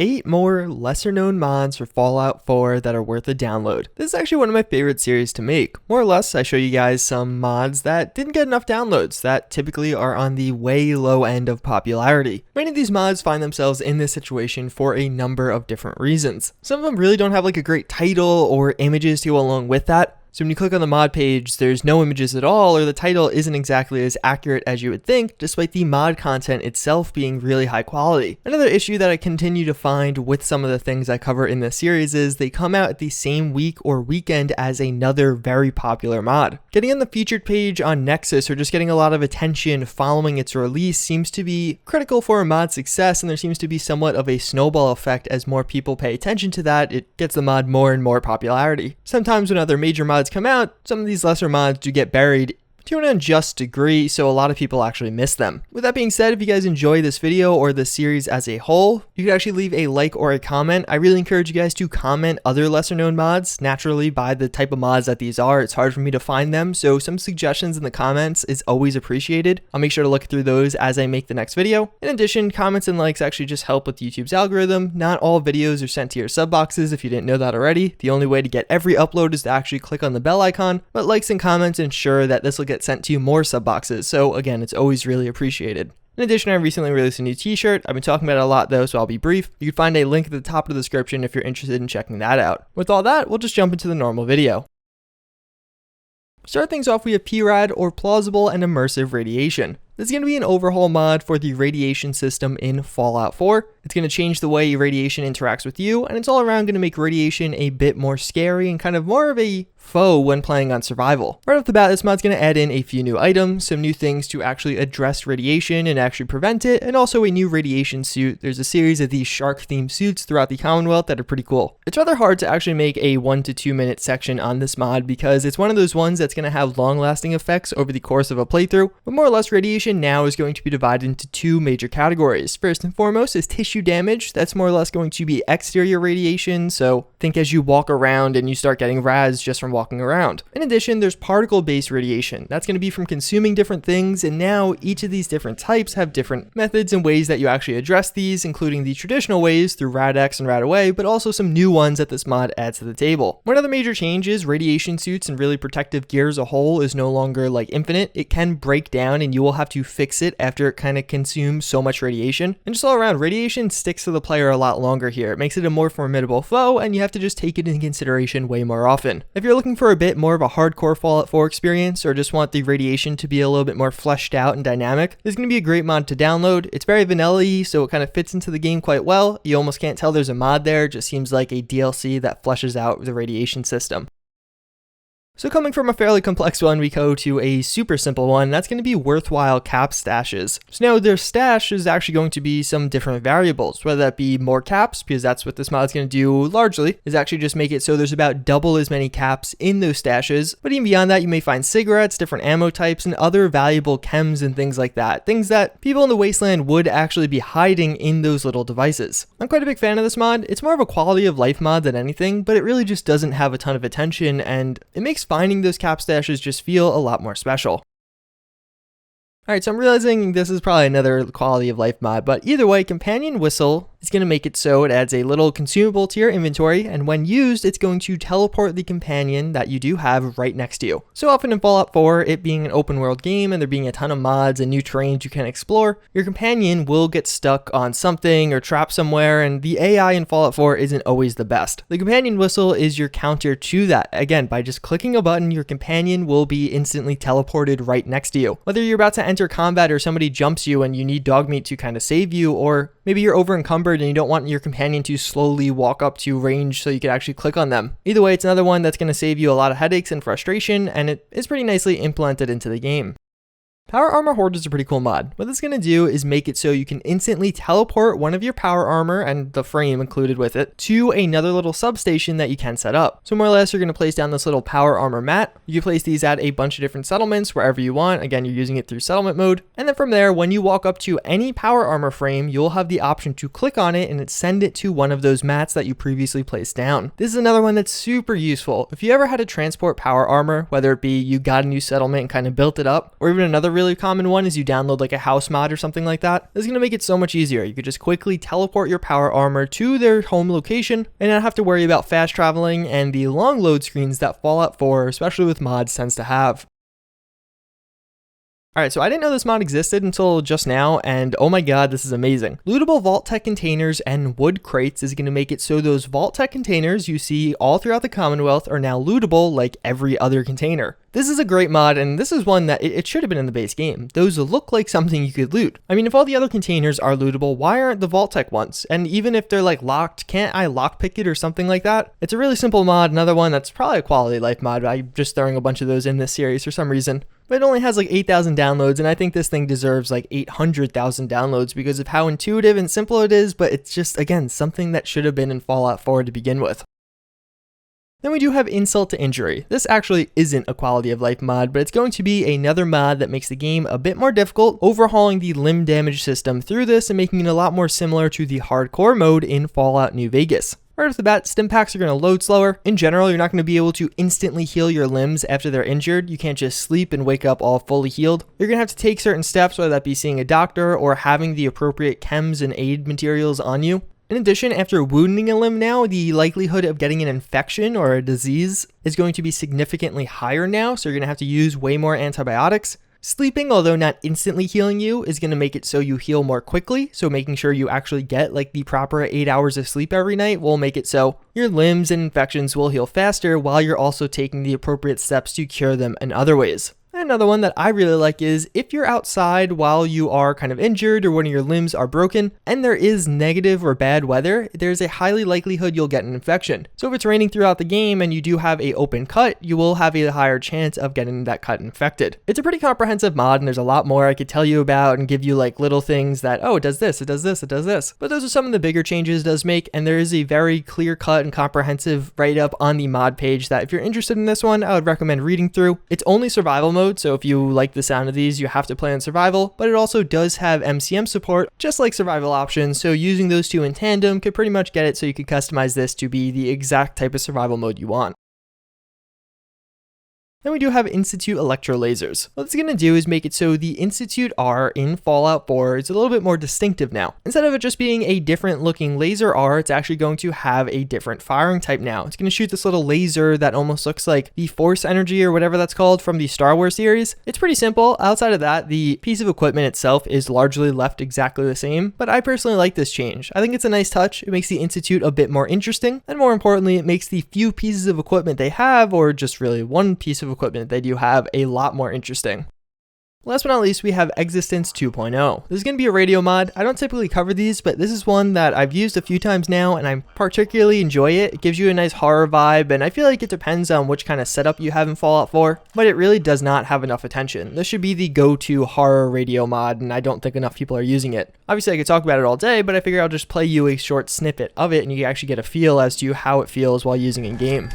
8 more lesser known mods for Fallout 4 that are worth a download. This is actually one of my favorite series to make. More or less, I show you guys some mods that didn't get enough downloads that typically are on the way low end of popularity. Many of these mods find themselves in this situation for a number of different reasons. Some of them really don't have like a great title or images to go along with that. So when you click on the mod page, there's no images at all, or the title isn't exactly as accurate as you would think, despite the mod content itself being really high quality. Another issue that I continue to find with some of the things I cover in this series is they come out at the same week or weekend as another very popular mod. Getting on the featured page on Nexus or just getting a lot of attention following its release seems to be critical for a mod's success, and there seems to be somewhat of a snowball effect. As more people pay attention to that, it gets the mod more and more popularity. Sometimes when other major mods come out, some of these lesser mods do get buried to an unjust degree, so a lot of people actually miss them. With that being said, if you guys enjoy this video or the series as a whole, you can actually leave a like or a comment. I really encourage you guys to comment other lesser known mods. Naturally, by the type of mods that these are, it's hard for me to find them, so some suggestions in the comments is always appreciated. I'll make sure to look through those as I make the next video. In addition, comments and likes actually just help with YouTube's algorithm. Not all videos are sent to your sub boxes if you didn't know that already. The only way to get every upload is to actually click on the bell icon, but likes and comments ensure that this will get sent to you more sub boxes, so again, it's always really appreciated. In addition, I recently released a new t-shirt. I've been talking about it a lot though, so I'll be brief. You can find a link at the top of the description if you're interested in checking that out. With all that, we'll just jump into the normal video. To start things off, we have PIRAD, or Plausible and Immersive Radiation. This is going to be an overhaul mod for the radiation system in Fallout 4. It's going to change the way radiation interacts with you, and it's all around going to make radiation a bit more scary and kind of more of a foe when playing on survival. Right off the bat, this mod's going to add in a few new items, some new things to actually address radiation and actually prevent it, and also a new radiation suit. There's a series of these shark-themed suits throughout the Commonwealth that are pretty cool. It's rather hard to actually make a 1 to 2 minute section on this mod because it's one of those ones that's going to have long-lasting effects over the course of a playthrough, but more or less radiation now is going to be divided into 2 major categories. First and foremost is tissue damage. That's more or less going to be exterior radiation, so think as you walk around and you start getting razzed just from walking around. In addition, there's particle-based radiation. That's going to be from consuming different things, and now each of these different types have different methods and ways that you actually address these, including the traditional ways through RadX and RadAway, but also some new ones that this mod adds to the table. One of the major changes, radiation suits and really protective gear as a whole is no longer like infinite. It can break down and you will have to fix it after it kind of consumes so much radiation. And just all around, radiation sticks to the player a lot longer here. It makes it a more formidable foe, and you have to just take it into consideration way more often. If you're looking for a bit more of a hardcore Fallout 4 experience, or just want the radiation to be a little bit more fleshed out and dynamic, this is going to be a great mod to download. It's very vanilla-y, so it kind of fits into the game quite well. You almost can't tell there's a mod there. It just seems like a DLC that fleshes out the radiation system. So coming from a fairly complex one, we go to a super simple one. That's going to be worthwhile cap stashes. So now their stash is actually going to be some different variables, whether that be more caps, because that's what this mod is going to do largely, is actually just make it so there's about double as many caps in those stashes. But even beyond that, you may find cigarettes, different ammo types, and other valuable chems and things like that. Things that people in the wasteland would actually be hiding in those little devices. I'm quite a big fan of this mod. It's more of a quality of life mod than anything, but it really just doesn't have a ton of attention, and it makes finding those cap stashes just feel a lot more special. Alright, so I'm realizing this is probably another quality of life mod, but either way, Companion Whistle is going to make it so it adds a little consumable to your inventory, and when used, it's going to teleport the companion that you do have right next to you. So often in Fallout 4, it being an open world game and there being a ton of mods and new terrains you can explore, your companion will get stuck on something or trapped somewhere, and the AI in Fallout 4 isn't always the best. The Companion Whistle is your counter to that. Again, by just clicking a button, your companion will be instantly teleported right next to you. Whether you're about to enter combat or somebody jumps you and you need dog meat to kind of save you, or maybe you're over encumbered and you don't want your companion to slowly walk up to range so you can actually click on them. Either way, it's another one that's going to save you a lot of headaches and frustration, and it is pretty nicely implemented into the game. Power Armor Horde is a pretty cool mod. What this is going to do is make it so you can instantly teleport one of your power armor, and the frame included with it, to another little substation that you can set up. So more or less, you're going to place down this little power armor mat. You can place these at a bunch of different settlements wherever you want. Again, you're using it through settlement mode. And then from there, when you walk up to any power armor frame, you'll have the option to click on it and it send it to one of those mats that you previously placed down. This is another one that's super useful. If you ever had to transport power armor, whether it be you got a new settlement and kind of built it up, or even another really really common one is you download like a house mod or something like that. This is going to make it so much easier. You could just quickly teleport your power armor to their home location and not have to worry about fast traveling and the long load screens that Fallout 4, especially with mods, tends to have. Alright, so I didn't know this mod existed until just now, and oh my god, this is amazing. Lootable VaultTec Containers and wood crates is going to make it so those VaultTec containers you see all throughout the Commonwealth are now lootable like every other container. This is a great mod, and this is one that it should have been in the base game. Those look like something you could loot. I mean, if all the other containers are lootable, why aren't the VaultTec ones? And even if they're like locked, can't I lockpick it or something like that? It's a really simple mod, another one that's probably a quality life mod. I'm just throwing a bunch of those in this series for some reason. But it only has like 8,000 downloads, and I think this thing deserves like 800,000 downloads because of how intuitive and simple it is, but it's just, again, something that should have been in Fallout 4 to begin with. Then we do have Insult to Injury. This actually isn't a quality of life mod, but it's going to be another mod that makes the game a bit more difficult, overhauling the limb damage system through this and making it a lot more similar to the hardcore mode in Fallout New Vegas. Right off the bat, stim packs are going to load slower. In general, you're not going to be able to instantly heal your limbs after they're injured. You can't just sleep and wake up all fully healed. You're going to have to take certain steps, whether that be seeing a doctor or having the appropriate chems and aid materials on you. In addition, after wounding a limb now, the likelihood of getting an infection or a disease is going to be significantly higher now, so you're going to have to use way more antibiotics. Sleeping, although not instantly healing you, is going to make it so you heal more quickly, so making sure you actually get like the proper 8 hours of sleep every night will make it so your limbs and infections will heal faster while you're also taking the appropriate steps to cure them in other ways. Another one that I really like is if you're outside while you are kind of injured or one of your limbs are broken and there is negative or bad weather, there's a highly likelihood you'll get an infection. So if it's raining throughout the game and you do have an open cut, you will have a higher chance of getting that cut infected. It's a pretty comprehensive mod, and there's a lot more I could tell you about and give you like little things that, oh, it does this, it does this, it does this. But those are some of the bigger changes it does make, and there is a very clear cut and comprehensive write-up on the mod page that if you're interested in this one, I would recommend reading through. It's only survival mode, so if you like the sound of these, you have to play on survival, but it also does have MCM support, just like survival options, so using those two in tandem could pretty much get it so you could customize this to be the exact type of survival mode you want. Then we do have Institute Electrolasers. What it's going to do is make it so the Institute R in Fallout 4 is a little bit more distinctive now. Instead of it just being a different looking laser R, it's actually going to have a different firing type now. It's going to shoot this little laser that almost looks like the Force Energy or whatever that's called from the Star Wars series. It's pretty simple. Outside of that, the piece of equipment itself is largely left exactly the same, but I personally like this change. I think it's a nice touch. It makes the Institute a bit more interesting, and more importantly, it makes the few pieces of equipment they have, or just really one piece of equipment they do have, a lot more interesting. Last but not least, we have Existence 2.0. This is going to be a radio mod. I don't typically cover these, but this is one that I've used a few times now, and I particularly enjoy it. It gives you a nice horror vibe, and I feel like it depends on which kind of setup you have in Fallout 4, but it really does not have enough attention. This should be the go-to horror radio mod, and I don't think enough people are using it. Obviously, I could talk about it all day, but I figure I'll just play you a short snippet of it, and you can actually get a feel as to how it feels while using in-game.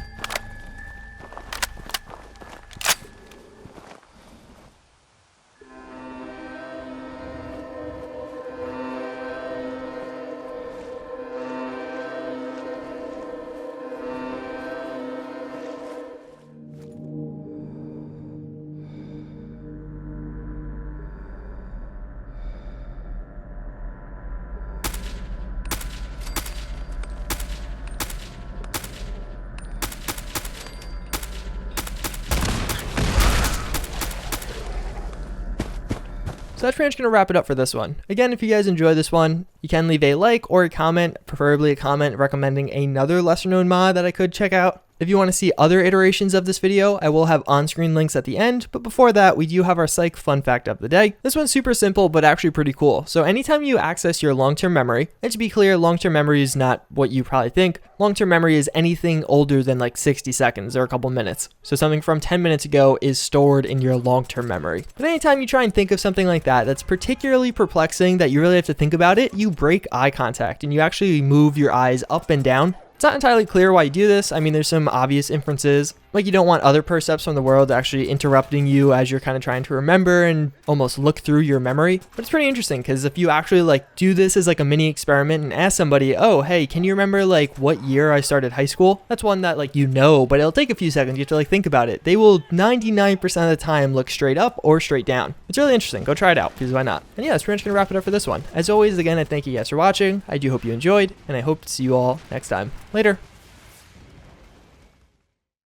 So that's pretty much going to wrap it up for this one. Again, if you guys enjoy this one, you can leave a like or a comment, preferably a comment recommending another lesser known mod that I could check out. If you want to see other iterations of this video, I will have on-screen links at the end, but before that, we do have our psych fun fact of the day. This one's super simple, but actually pretty cool. So anytime you access your long-term memory, and to be clear, long-term memory is not what you probably think. Long-term memory is anything older than like 60 seconds or a couple minutes. So something from 10 minutes ago is stored in your long-term memory. But anytime you try and think of something like that, that's particularly perplexing that you really have to think about it, you break eye contact and you actually move your eyes up and down. It's not entirely clear why you do this. I mean, there's some obvious inferences. Like, you don't want other percepts from the world actually interrupting you as you're kind of trying to remember and almost look through your memory. But it's pretty interesting because if you actually like do this as like a mini experiment and ask somebody, oh, hey, can you remember like what year I started high school? That's one that like, you know, but it'll take a few seconds. You have to like think about it. They will 99% of the time look straight up or straight down. It's really interesting. Go try it out, because why not? And yeah, that's pretty much going to wrap it up for this one. As always, again, I thank you guys for watching. I do hope you enjoyed, and I hope to see you all next time. Later.